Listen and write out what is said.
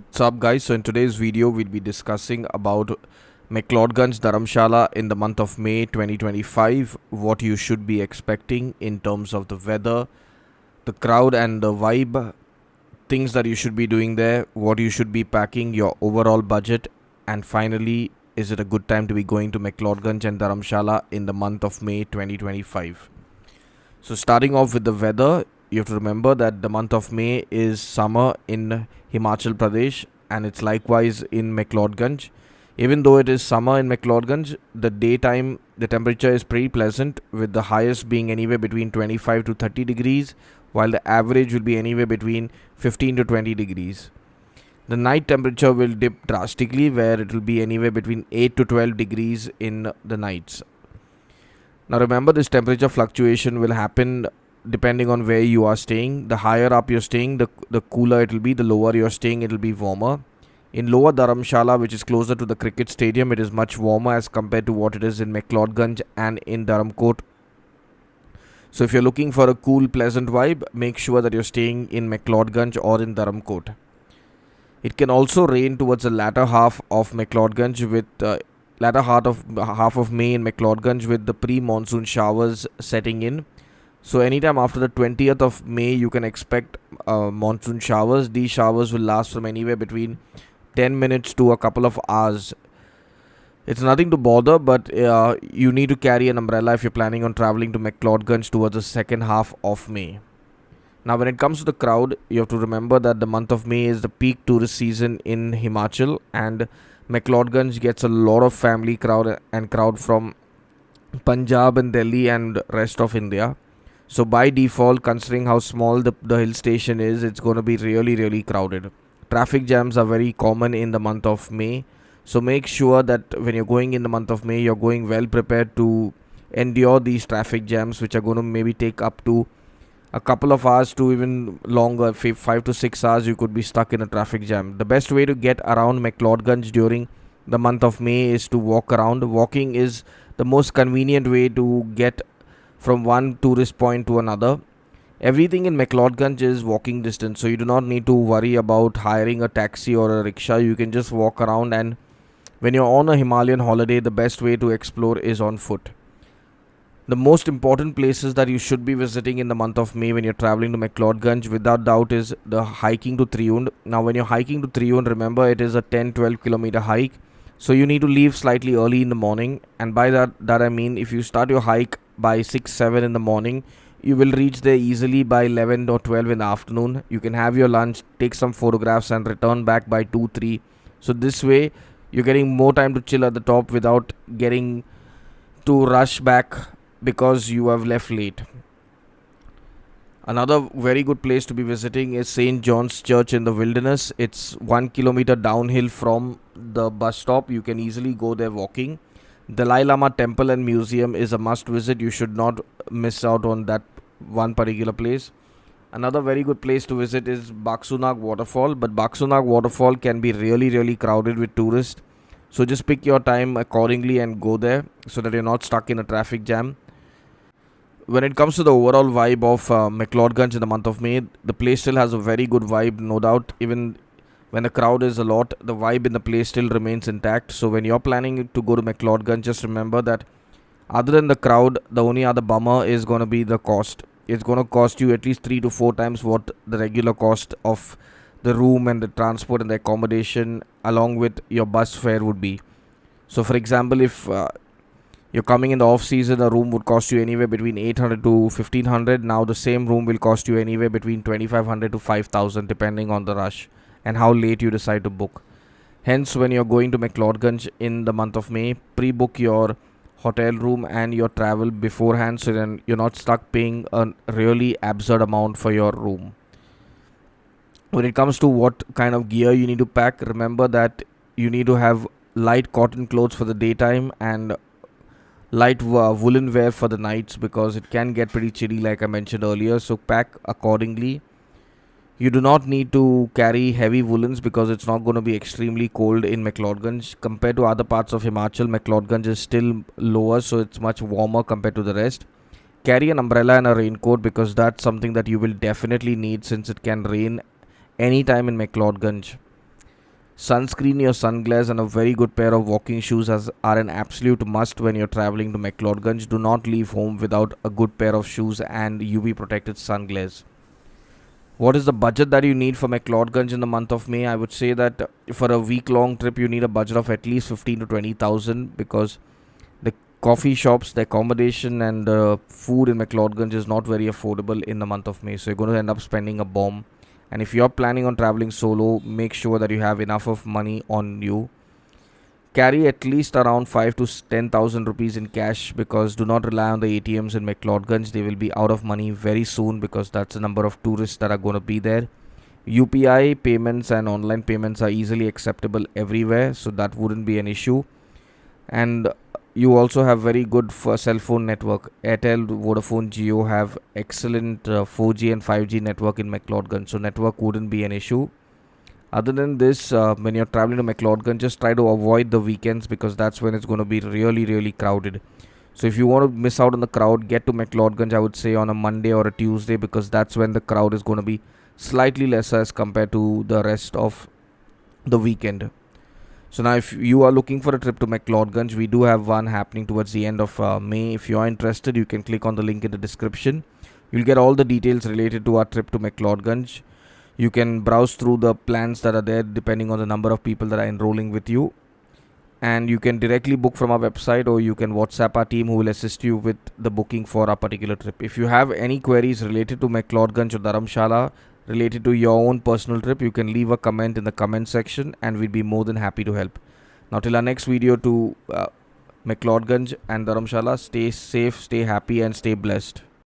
What's up, guys? So in today's video we'll be discussing about McLeodganj Dharamshala in the month of May 2025, what you should be expecting in terms of the weather, the crowd and the vibe, things that you should be doing there, what you should be packing, your overall budget, and finally, is it a good time to be going to McLeodganj and Dharamshala in the month of May 2025? So starting off with the weather, you have to remember that the month of May is summer in Himachal Pradesh and it's likewise in McLeodganj. Even though it is summer in McLeodganj, the temperature is pretty pleasant, with the highest being anywhere between 25 to 30 degrees, while the average will be anywhere between 15 to 20 degrees. The night temperature will dip drastically, where it will be anywhere between 8 to 12 degrees in the nights. Now remember, this temperature fluctuation will happen depending on where you are staying. The higher up you're staying, the cooler it will be. The lower you're staying, it will be warmer. In lower Dharamshala, which is closer to the cricket stadium, it is much warmer as compared to what it is in McLeodganj and in Dharamkot. So if you're looking for a cool, pleasant vibe, make sure that you're staying in McLeodganj or in Dharamkot. It can also rain towards the latter half of McLeodganj with half of May in McLeodganj, with the pre-monsoon showers setting in. So anytime after the 20th of May, you can expect monsoon showers. These showers will last from anywhere between 10 minutes to a couple of hours. It's nothing to bother, but you need to carry an umbrella if you're planning on traveling to McLeodganj towards the second half of May. Now, when it comes to the crowd, you have to remember that the month of May is the peak tourist season in Himachal, and McLeodganj gets a lot of family crowd from Punjab and Delhi and rest of India. So by default, considering how small the hill station is, it's going to be really crowded. Traffic jams are very common in the month of May. So make sure that when you're going in the month of May, you're going well prepared to endure these traffic jams, which are going to maybe take up to a couple of hours to even longer. 5 to 6 hours you could be stuck in a traffic jam. The best way to get around McLeodganj during the month of May is to walk around. Walking is the most convenient way to get from one tourist point to another. Everything in McLeodganj is walking distance, so you do not need to worry about hiring a taxi or a rickshaw. You can just walk around, and when you're on a Himalayan holiday, the best way to explore is on foot. The most important places that you should be visiting in the month of May when you're traveling to McLeodganj, without doubt, is the hiking to Triund. Now, when you're hiking to Triund, remember it is a 10-12 kilometer hike. So you need to leave slightly early in the morning. And by that I mean, if you start your hike by 6-7 in the morning, you will reach there easily by 11 or 12 in the afternoon. You can have your lunch, take some photographs, and return back by 2-3. So this way, you're getting more time to chill at the top without getting to rush back because you have left late. Another very good place to be visiting is St. John's Church in the Wilderness. It's 1 kilometer downhill from the bus stop. You can easily go there walking. Dalai Lama Temple and Museum is a must visit. You should not miss out on that one particular place. Another very good place to visit is Baksunag Waterfall, but Baksunag Waterfall can be really crowded with tourists. So just pick your time accordingly and go there so that you're not stuck in a traffic jam. When it comes to the overall vibe of McLeodganj in the month of May, the place still has a very good vibe, no doubt. Even when the crowd is a lot, the vibe in the place still remains intact. So when you're planning to go to McLeodganj, just remember that other than the crowd, the only other bummer is going to be the cost. It's going to cost you at least 3 to 4 times what the regular cost of the room and the transport and the accommodation along with your bus fare would be. So for example, if you're coming in the off season, a room would cost you anywhere between 800 to 1500. Now the same room will cost you anywhere between 2500 to 5000 depending on the rush and how late you decide to book. Hence, when you're going to McLeodganj in the month of May, pre-book your hotel room and your travel beforehand, so then you're not stuck paying a really absurd amount for your room. When it comes to what kind of gear you need to pack, remember that you need to have light cotton clothes for the daytime and light woolen wear for the nights, because it can get pretty chilly like I mentioned earlier. So pack accordingly. You do not need to carry heavy woolens because it's not going to be extremely cold in McLeodganj. Compared to other parts of Himachal, McLeodganj is still lower, so it's much warmer compared to the rest. Carry an umbrella and a raincoat, because that's something that you will definitely need since it can rain anytime in McLeodganj. Sunscreen, your sunglasses, and a very good pair of walking shoes are an absolute must when you're traveling to McLeodganj. Do not leave home without a good pair of shoes and UV protected sunglasses. What is the budget that you need for McLeodganj in the month of May? I would say that for a week long trip, you need a budget of at least 15 to 20,000, because the coffee shops, the accommodation, and the food in McLeodganj is not very affordable in the month of May. So you're going to end up spending a bomb. And if you're planning on traveling solo, make sure that you have enough of money on you. Carry at least around 5 to 10,000 rupees in cash, because do not rely on the ATMs in McLeodganj. They will be out of money very soon, because that's the number of tourists that are going to be there. UPI payments and online payments are easily acceptable everywhere, so that wouldn't be an issue. And you also have very good for cell phone network. Airtel, Vodafone, Jio have excellent 4G and 5G network in McLeodganj, so network wouldn't be an issue. Other than this, when you're traveling to McLeodganj, just try to avoid the weekends, because that's when it's going to be really, really crowded. So if you want to miss out on the crowd, get to McLeodganj, I would say, on a Monday or a Tuesday, because that's when the crowd is going to be slightly lesser as compared to the rest of the weekend. So now if you are looking for a trip to McLeodganj, we do have one happening towards the end of May. If you are interested, you can click on the link in the description. You'll get all the details related to our trip to McLeodganj. You can browse through the plans that are there depending on the number of people that are enrolling with you. And you can directly book from our website, or you can WhatsApp our team who will assist you with the booking for our particular trip. If you have any queries related to McLeodganj or Dharamshala, related to your own personal trip, you can leave a comment in the comment section and we'll be more than happy to help. Now till our next video to McLeodganj and Dharamshala, stay safe, stay happy and stay blessed.